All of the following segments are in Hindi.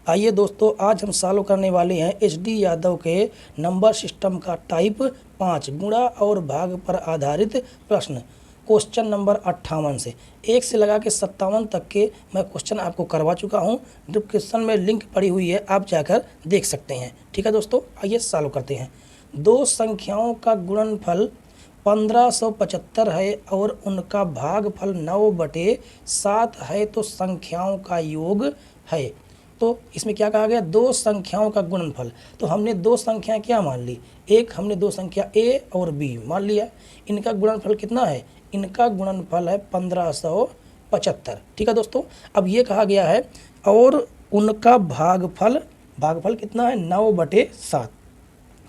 आइए दोस्तों, आज हम सॉल्व करने वाले हैं HD यादव के नंबर सिस्टम का टाइप 5 गुणा और भाग पर आधारित प्रश्न। क्वेश्चन नंबर 58 से 1 से लगा के 57 तक के मैं क्वेश्चन आपको करवा चुका हूं। डिस्क्रिप्शन में लिंक पड़ी हुई है, आप जाकर देख सकते हैं। ठीक है दोस्तों, आइए सॉल्व करते हैं। दो संख्याओं का गुणनफल 1575 है और उनका भागफल 9/7 है, तो संख्याओं का योग है। तो इसमें क्या कहा गया, दो संख्याओं का गुणनफल। तो हमने दो संख्याएं क्या मान ली, एक हमने दो संख्या A और B मान लिया। इनका गुणनफल कितना है, इनका गुणनफल है 1575। ठीक है दोस्तों, अब ये कहा गया है और उनका भागफल, भागफल कितना है 9/7,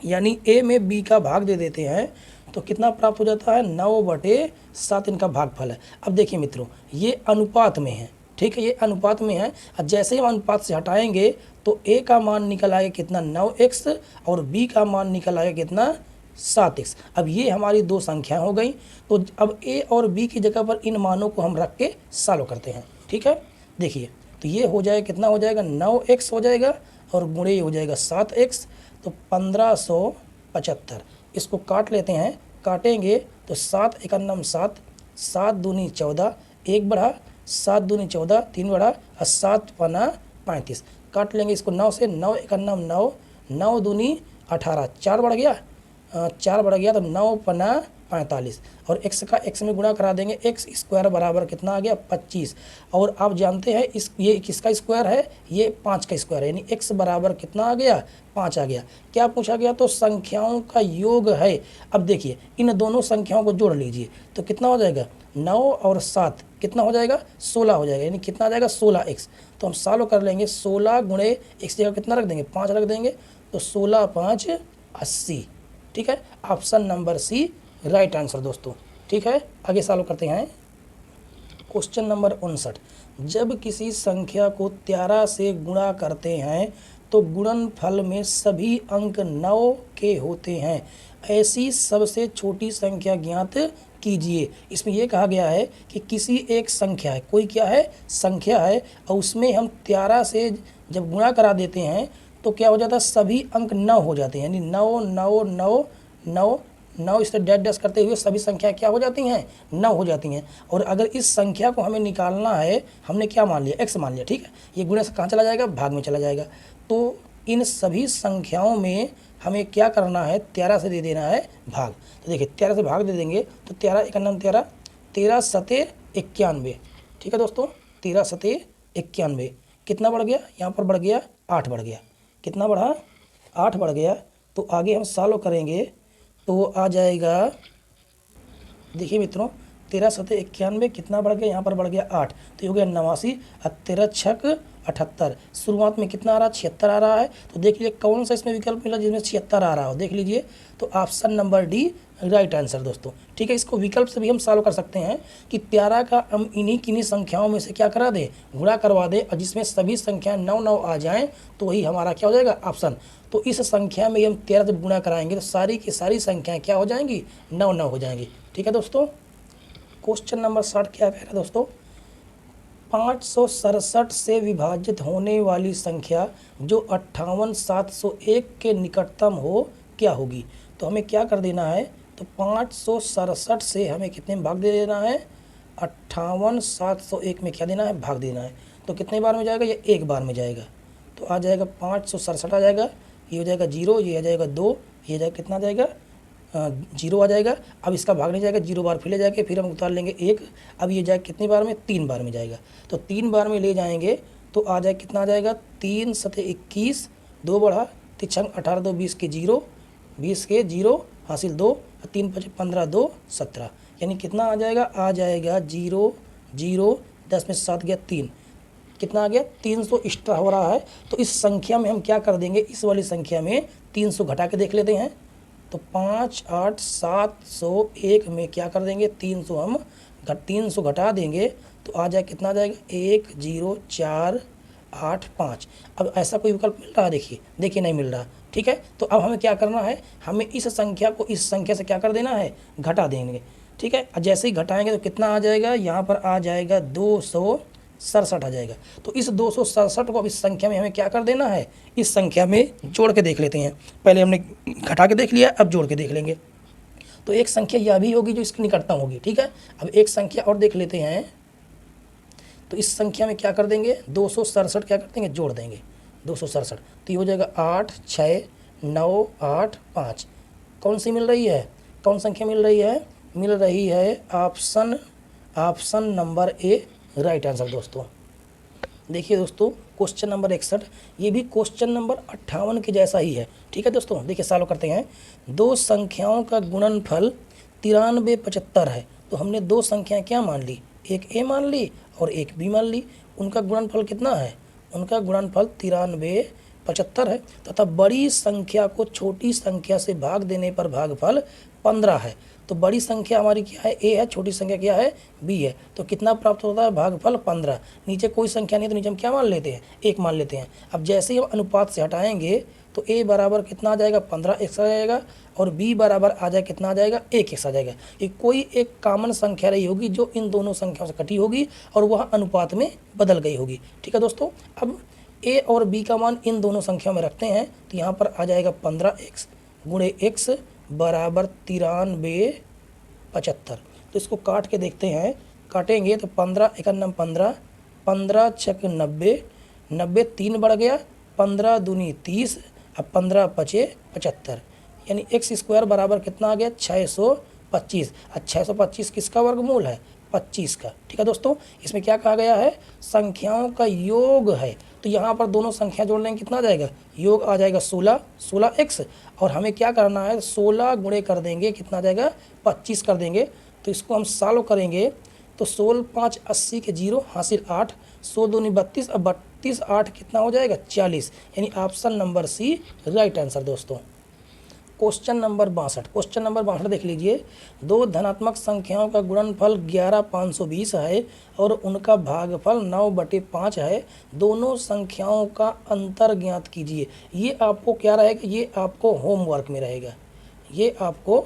यानी A में B का भाग दे देते हैं तो कितना प्राप्त हो जाता है 9/7 इनका भागफल है। अब देखिए मित्रों, ये अनुपात में है। ठीक है, ये अनुपात में है। और जैसे ही हम अनुपात से हटाएंगे तो A का मान निकल आएगा कितना 9x और B का मान निकल आएगा कितना 7x। अब ये हमारी दो संख्या हो गई। तो अब A और B की जगह पर इन मानों को हम रख के सॉल्व करते हैं। ठीक है, देखिए तो ये हो जाएगा कितना हो जाएगा 9x हो जाएगा और गुणे हो जाएगा 7x, तो 1575। इसको काट लेते हैं, काटेंगे तो 7 एकन्नम 7, 7 दूनी 14, 1 बढ़ा 7 दूनी 14, 3 बढ़ा और 7 पना 35। काट लेंगे इसको 9 से, 9 एकन्नम 9, 9 दूनी 18, 4 बढ़ गया, 4 बढ़ गया तो 9 पना 45 और x का x में गुणा करा देंगे। x स्क्वायर बराबर कितना आ गया 25। और आप जानते हैं इस ये किसका स्क्वायर है, ये 5 का स्क्वायर है, यानी x बराबर कितना आ गया 5 आ गया। क्या पूछा गया, तो संख्याओं का योग है। अब देखिए इन दोनों संख्याओं को जोड़ लीजिए तो कितना हो जाएगा 9 और 7 कितना हो जाएगा 16 हो जाएगा, यानी कितना आ जाएगा 16x। तो हम सॉल्व कर लेंगे, 16 गुणे x जगह कितना रख देंगे 5 रख देंगे, तो 16 5 80। ठीक है, option number c right answer दोस्तों। ठीक है, आगे सॉल्व करते हैं। क्वेश्चन नंबर 59, जब किसी संख्या को 13 से गुणा करते हैं तो गुणनफल में सभी अंक 9 के होते हैं, ऐसी सबसे छोटी संख्या ज्ञात कीजिए। इसमें यह कहा गया है कि किसी एक संख्या है, कोई क्या है संख्या है, और उसमें हम 13 से जब गुणा करा देते हैं तो क्या हो जाता है सभी अंक 9 हो जाते हैं, यानी 9 9 9 9 9 इसे डैश डैश करते हुए सभी संख्या क्या हो जाती हैं 9 हो जाती हैं। और अगर इस संख्या को हमें निकालना है, हमने क्या मान लिया x मान लिया। ठीक है, ये गुणे से कहाँ चला जाएगा भाग में चला जाएगा। तो इन सभी संख्याओं में हमें क्या करना है 13 से दे देना है भाग। तो देखिए 13 से भाग दे देंगे तो 13 एकन्नम 13, 13 सते 91। ठीक है दोस्तों, 13 सते 91 कितना बढ़ गया, यहाँ पर बढ़ गया 8 बढ़ गया, कितना बढ़ा 8 बढ़ गया। तो आगे हम सॉल्व करेंगे तो आ जाएगा, देखिए मित्रों 13 सते 91 कितना बढ़ गया, यहाँ पर बढ़ गया 8, तो ये हो गया 89 और 13 छक 78। शुरुआत में कितना आ रहा है 76 आ रहा है। तो देख लीजिए कौन सा इसमें विकल्प मिला जिसमें 76 आ रहा हो, देख लीजिए। तो option number D right answer दोस्तों। ठीक है, इसको विकल्प से भी हम सॉल्व कर सकते हैं कि 13 का हम इन्हीं किन्हीं संख्याओं में से क्या करा दें गुणा करवा दें, और जिसमें सभी संख्या 9 9 आ जाएँ तो वही हमारा क्या हो जाएगा ऑप्शन। तो इस संख्या में हम 13 जब गुणा कराएंगे तो सारी की सारी संख्याएँ क्या हो जाएंगी 9 9 हो जाएंगी। ठीक है दोस्तों, क्वेश्चन नंबर 60 क्या कह रहा है दोस्तों, 567 से विभाजित होने वाली संख्या जो 58701 के निकटतम हो क्या होगी। तो हमें क्या कर देना है, तो 567 से हमें कितने में भाग दे देना है 58701 में क्या देना है भाग देना है। तो कितने बार में जाएगा, ये एक बार में जाएगा। तो आ जाएगा 567 आ जाएगा, ये हो जाएगा 0, ये आ जाएगा 2, ये जाएगा कितना आ जाएगा 0 आ जाएगा। अब इसका भाग नहीं जाएगा, 0 बार फिर ले जाएंगे, फिर हम उतार लेंगे 1। अब ये जाएगा कितनी बार में 3 बार में जाएगा। तो 3 बार में ले जाएंगे तो आ जाए कितना आ जाएगा 3 सते 21, 2 बढ़ा 3 18 2 20 के 0, 20 के 0 हासिल 2, 3 5 15 2 17, यानी कितना आ जाएगा 0 0 10 में 7 गया 3, कितना आ गया 300 एक्स्ट्रा हो रहा है। तो इस संख्या में हम क्या कर देंगे, इस वाली संख्या में 300 घटा के देख लेते हैं। तो 58701 में क्या कर देंगे 300 हम 300 घटा देंगे तो आ जाए कितना आ जाएगा 10485। अब ऐसा कोई विकल्प मिल रहा है, देखिए नहीं मिल रहा। ठीक है, तो अब हमें क्या करना है, हमें इस संख्या को इस संख्या से क्या कर देना है घटा देंगे। ठीक है, जैसे ही घटाएंगे तो कितना आ जाएगा, यहाँ पर आ जाएगा 67 आ जाएगा। तो इस 267 को अब इस संख्या में हमें क्या कर देना है, इस संख्या में जोड़ के देख लेते हैं। पहले हमने घटा के देख लिया, अब जोड़ के देख लेंगे। तो एक संख्या यह भी होगी जो इसकी निकटतम होगी, ठीक है। अब एक संख्या और देख लेते हैं। तो इस संख्या में क्या कर देंगे, 267 क्या कर देंगे, जोड़ देंगे 267। तो ये हो जाएगा 8 6 9 8 5। कौन सी मिल रही है, कौन संख्या मिल रही है, मिल रही है option number A, right answer दोस्तों। देखिए दोस्तों, क्वेश्चन नंबर 61 ये भी क्वेश्चन नंबर 58 के जैसा ही है, ठीक है दोस्तों। देखिए सॉल्व करते हैं। दो संख्याओं का गुणनफल 93 75 है। तो हमने दो संख्याएं क्या मान ली, एक ए मान ली और एक बी मान ली। उनका गुणनफल कितना है, उनका गुणनफल 93 75 है तथा बड़ी संख्या को छोटी संख्या से भाग देने पर भागफल 15 है। तो बड़ी संख्या हमारी क्या है, ए है, छोटी संख्या क्या है, बी है। तो कितना प्राप्त होता है, भागफल 15। नीचे कोई संख्या नहीं, तो नीचे हम क्या मान लेते हैं, एक मान लेते हैं। अब जैसे ही हम अनुपात से हटाएंगे तो ए बराबर कितना आ जाएगा, 15 x आ जाएगा, और बी बराबर आ जाए कितना आ जाएगा, 1x आ जाएगा। ये कोई एक कॉमन संख्या रही होगी जो इन दोनों संख्याओं से कटी होगी और वह अनुपात में बदल गई होगी, ठीक है दोस्तों। अब ए और बी का मान इन दोनों संख्याओं में रखते हैं, तो यहाँ पर आ जाएगा 15x गुणे x बराबर 93 75। तो इसको काट के देखते हैं, काटेंगे तो 15 एकम 15, 15 छक 90, 90 3 बढ़ गया, 15 दूनी 30, अब 15 पचे 75, यानी एक्स स्क्वायर बराबर कितना आ गया, 625। अब 625 किसका वर्गमूल है, 25 का, ठीक है दोस्तों। इसमें क्या कहा गया है, संख्याओं का योग है। तो यहाँ पर दोनों संख्या जोड़ लेंगे, कितना आ जाएगा, योग आ जाएगा 16x, और हमें क्या करना है, 16 गुणे कर देंगे, कितना आ जाएगा, 25 कर देंगे। तो इसको हम सॉल्व करेंगे तो 16 5 80 के 0 हासिल 8, 100 दूनी 32, अब 32 8 कितना हो जाएगा, 40, यानी option number c right answer दोस्तों। क्वेश्चन नंबर 62, क्वेश्चन नंबर 62 देख लीजिए। दो धनात्मक संख्याओं का गुणनफल 11,520 है और उनका भागफल 9/5 है। दोनों संख्याओं का अंतर ज्ञात कीजिए। ये आपको क्या रहेगा, ये आपको होमवर्क में रहेगा, ये आपको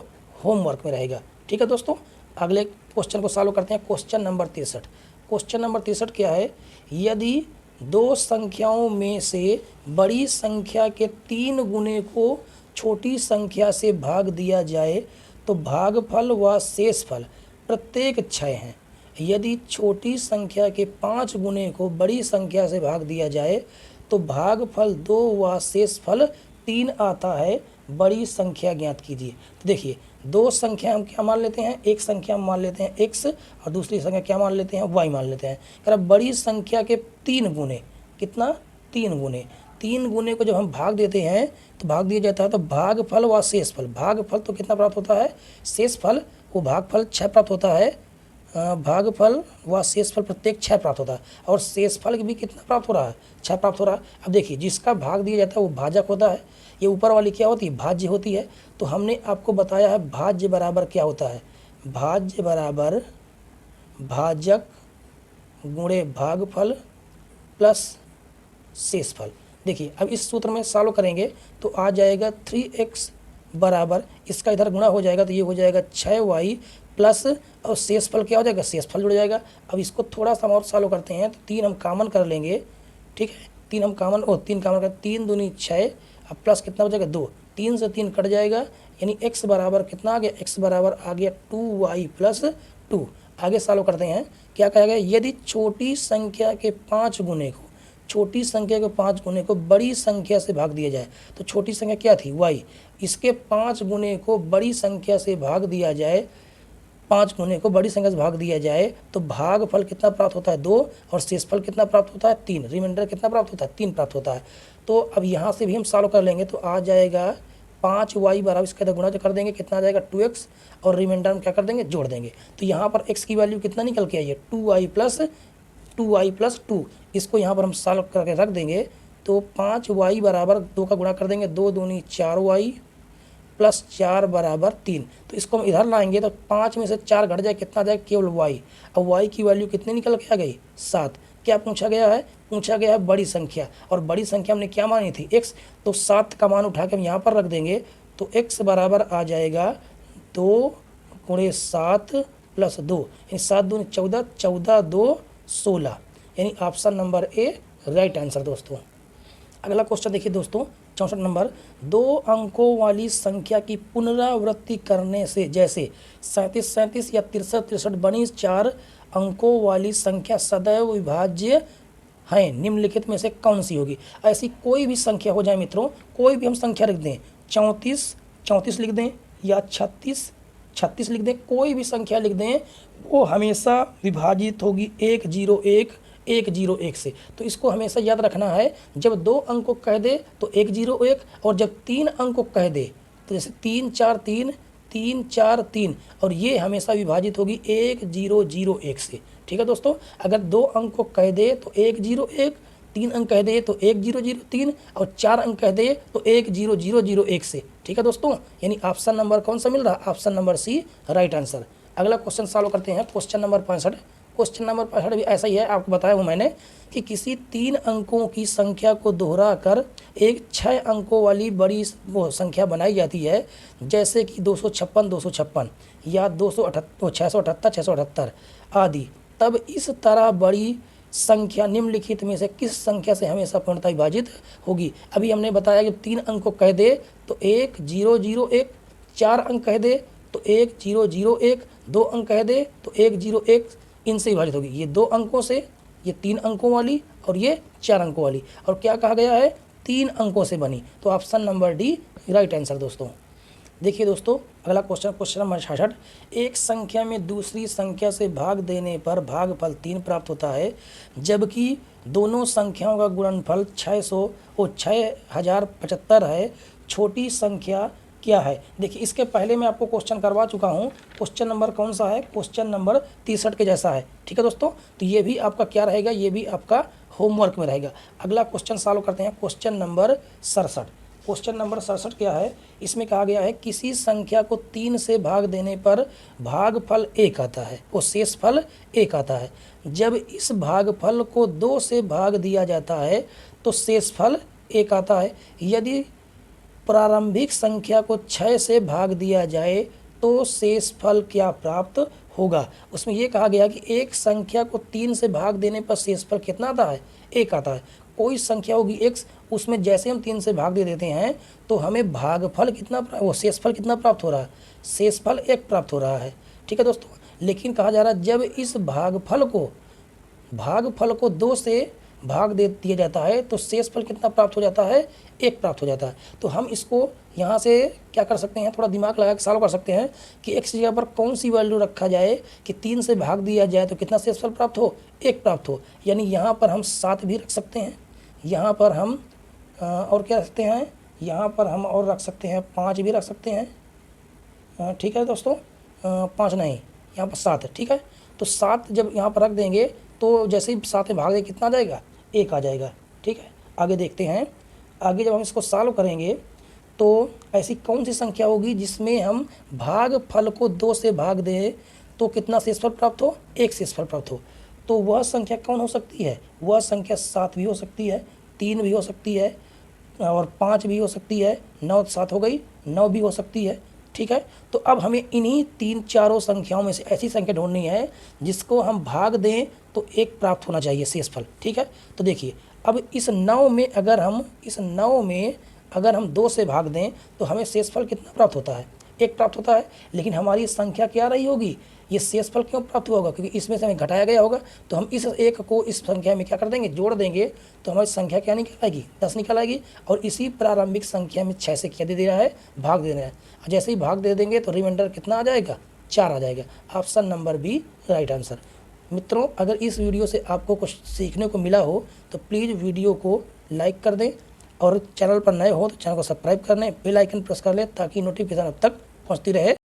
होमवर्क में रहेगा, ठीक है दोस्तों। अगले क्वेश्चन को सॉल्व करते हैं। क्वेश्चन नंबर 63, क्वेश्चन नंबर 63 क्या है, यदि दो संख्याओं में से बड़ी संख्या के 3 गुणे को छोटी संख्या से भाग दिया जाए तो भागफल व शेषफल प्रत्येक 6 हैं। यदि छोटी संख्या के 5 गुणे को बड़ी संख्या से भाग दिया जाए तो भागफल 2 व शेषफल 3 आता है। बड़ी संख्या ज्ञात कीजिए। तो देखिए, दो संख्या हम क्या मान लेते हैं, एक संख्या हम मान लेते हैं x और दूसरी संख्या क्या मान लेते हैं, y मान लेते हैं। अगर बड़ी संख्या के 3 गुणे, कितना, 3 गुणे, 3 गुणे को जब हम भाग देते हैं तो भाग दिया जाता है तो भागफल व शेषफल, भागफल तो कितना प्राप्त होता है, शेषफल वो भागफल 6 प्राप्त होता है, भागफल व शेषफल प्रत्येक 6 प्राप्त होता है, और शेषफल भी कितना प्राप्त हो रहा है, 6 प्राप्त हो रहा है। अब देखिए, जिसका भाग दिया जाता है वो भाजक होता है, ये ऊपर वाली क्या होती है, भाज्य होती है। तो हमने आपको बताया है भाज्य बराबर क्या होता है, भाज्य बराबर भाजक गुणे भागफल प्लस शेषफल। देखिए, अब इस सूत्र में सॉल्व करेंगे तो आ जाएगा 3x बराबर, इसका इधर गुणा हो जाएगा तो ये हो जाएगा 6y प्लस, और शेषफल क्या हो जाएगा, शेषफल जुड़ जाएगा। अब इसको थोड़ा सा और सॉल्व करते हैं तो 3 हम कॉमन कर लेंगे, ठीक है, 3 हम कॉमन, 3 कॉमन कर, 3 दूनी 6, अब प्लस कितना हो जाएगा 2, 3 से 3 कट जाएगा, यानी x बराबर कितना आ गया, x बराबर आ गया 2y प्लस 2। आगे सॉल्व करते हैं, क्या कहा गया, यदि छोटी संख्या के 5 गुणे को, छोटी संख्या के 5 गुणे को बड़ी संख्या से भाग दिया जाए, तो छोटी संख्या क्या थी, y, इसके 5 गुणे को बड़ी संख्या से भाग दिया जाए, 5 गुणे को बड़ी संख्या से भाग दिया जाए तो भागफल कितना प्राप्त होता है, 2, और शेषफल कितना प्राप्त होता है, 3, रिमाइंडर कितना प्राप्त होता है, 3 प्राप्त होता है। तो अब यहाँ से भी हम सॉल्व कर लेंगे तो आ जाएगा 5y बराबर, इसका इधर गुणा कर देंगे, कितना आ जाएगा 2x, और रिमाइंडर में क्या कर देंगे, जोड़ देंगे। तो यहाँ पर x की वैल्यू कितना निकल के आई है, 2y प्लस 2। इसको यहाँ पर हम सॉल्व करके रख देंगे तो 5y बराबर 2 का गुणा कर देंगे, 2 दूनी 4y प्लस 4 बराबर 3। तो इसको हम इधर लाएंगे तो 5 में से 4 घट जाए, कितना आ जाए, केवल y। अब y की वैल्यू कितनी निकल के आ गई, 7। क्या पूछा गया है, पूछा गया है बड़ी संख्या, और बड़ी संख्या हमने क्या मानी थी, x। तो 7 का मान उठा के हम यहाँ पर रख देंगे तो x बराबर आ जाएगा 2 गुणे 7 प्लस 2, यानी 7 दूनी 14, 14 2 16, यानी option number A right answer दोस्तों। अगला क्वेश्चन देखिए दोस्तों 64 नंबर, 2 अंकों वाली संख्या की पुनरावृत्ति करने से, जैसे 37 37 या 63 63 बनी 4 अंकों वाली संख्या सदैव विभाज्य है, निम्नलिखित में से कौन सी होगी। ऐसी कोई भी संख्या हो जाए मित्रों, कोई भी हम संख्या लिख दें, 34 34 लिख दें या 36 36 लिख दें, कोई भी संख्या लिख दें, वो हमेशा विभाजित होगी 101 101 से। तो इसको हमेशा याद रखना है, जब 2 अंक को कह दे तो 101, और जब 3 अंक को कह दे तो जैसे 3 4 3 3 4 3, और ये हमेशा विभाजित होगी 1001 से। ठीक है दोस्तों, अगर 2 अंक को कह दे तो 101, 3 अंक कह दे तो 1003, और 4 अंक कह दे तो 10001 से। ठीक है दोस्तों, यानी ऑप्शन नंबर कौन सा मिल रहा है, option number c right answer. अगला क्वेश्चन सॉल्व करते हैं, क्वेश्चन नंबर 65। क्वेश्चन नंबर 65 भी ऐसा ही है, आपको बताया हूँ मैंने कि किसी 3 अंकों की संख्या को दोहरा कर एक 6 अंकों वाली बड़ी वो संख्या बनाई जाती है, जैसे कि 256 256 या 278 678 678 आदि। तब इस तरह बड़ी संख्या निम्नलिखित में से किस संख्या से हमेशा पूर्णतः विभाजित होगी। अभी हमने बताया कि 3 अंक को कह दे तो 1001, 4 अंक कह दे तो 1001, 2 अंक कह दे तो 101, इनसे विभाजित होगी। ये 2 अंकों से, ये 3 अंकों वाली और ये 4 अंकों वाली, और क्या कहा गया है, 3 अंकों से बनी। तो option number D right answer दोस्तों। देखिए दोस्तों अगला क्वेश्चन, क्वेश्चन नंबर 66। एक संख्या में दूसरी संख्या से भाग देने पर भागफल 3 प्राप्त होता है, जबकि दोनों संख्याओं का गुणनफल 6075 है। छोटी संख्या क्या है। देखिए इसके पहले मैं आपको क्वेश्चन करवा चुका हूँ। क्वेश्चन नंबर कौन सा है, क्वेश्चन नंबर 63 के जैसा है। ठीक है दोस्तों, तो ये भी आपका क्या रहेगा, ये भी आपका होमवर्क में रहेगा। अगला क्वेश्चन सॉल्व करते हैं, क्वेश्चन नंबर 67। क्वेश्चन नंबर 67 क्या है, इसमें कहा गया है किसी संख्या को 3 से भाग देने पर भागफल 1 आता है, वो शेषफल 1 आता है। जब इस भागफल को 2 से भाग दिया जाता है तो शेषफल 1 आता है। यदि प्रारंभिक संख्या को 6 से भाग दिया जाए तो शेषफल क्या प्राप्त होगा। उसमें यह कहा गया कि एक संख्या को 3 से भाग देने पर शेषफल कितना आता है, 1 आता है। कोई संख्या होगी x, उसमें जैसे हम 3 से भाग दे देते हैं तो हमें भागफल कितना, वो शेषफल कितना प्राप्त हो रहा है, शेषफल 1 प्राप्त हो रहा है। ठीक है दोस्तों, लेकिन कहा जा रहा है जब इस भागफल को 2 से भाग दे दिया जाता है तो शेषफल कितना प्राप्त हो जाता है, 1 प्राप्त हो जाता है। तो हम इसको यहाँ से क्या कर सकते हैं, थोड़ा दिमाग लगा के सॉल्व कर सकते हैं कि x जगह पर कौन सी वैल्यू रखा जाए कि 3 से भाग दिया जाए तो कितना शेषफल प्राप्त हो, 1 प्राप्त हो। यानी यहाँ पर हम 7 भी रख सकते हैं, यहाँ पर हम और क्या रख सकते हैं, यहाँ पर हम और रख सकते हैं 5 भी रख सकते हैं। ठीक है दोस्तों, 5 नहीं, यहाँ पर 7 है। ठीक है, तो 7 जब यहाँ पर रख देंगे तो जैसे ही 7 में भाग दें कितना आ जाएगा, 1 आ जाएगा। ठीक है, आगे देखते हैं। आगे जब हम इसको सॉल्व करेंगे तो ऐसी कौन सी संख्या होगी जिसमें हम भागफल को 2 से भाग दें तो कितना शेषफल प्राप्त हो, 1 शेषफल प्राप्त हो। तो वह संख्या कौन हो सकती है, वह संख्या 7 भी हो सकती है, 3 भी हो सकती है और 5 भी हो सकती है। 9 7 हो गई, 9 भी हो सकती है। ठीक है, तो अब हमें इन्हीं 3 संख्याओं में से ऐसी संख्या ढूंढनी है जिसको हम भाग दें तो 1 प्राप्त होना चाहिए शेषफल। ठीक है, तो देखिए अब इस 9 में अगर हम 2 से भाग दें तो हमें शेषफल कितना प्राप्त होता है, 1 प्राप्त होता है। लेकिन हमारी संख्या क्या रही होगी, ये शेषफल क्यों प्राप्त हुआ होगा, क्योंकि इसमें से हमें घटाया गया होगा। तो हम इस 1 को इस संख्या में क्या कर देंगे, जोड़ देंगे, तो हमारी संख्या क्या निकल आएगी, 10 निकल आएगी। और इसी प्रारंभिक संख्या में 6 से क्या दे रहा है, भाग दे रहा है। जैसे ही भाग दे देंगे तो रिमाइंडर कितना आ जाएगा, 4 आ जाएगा। Option number B right answer. मित्रों अगर इस वीडियो से आपको कुछ सीखने को मिला हो तो प्लीज़ वीडियो को लाइक कर दें, और चैनल पर नए हो तो चैनल को सब्सक्राइब कर लें, बेल आइकन प्रेस कर लें ताकि नोटिफिकेशन अब तक पहुंचती रहे।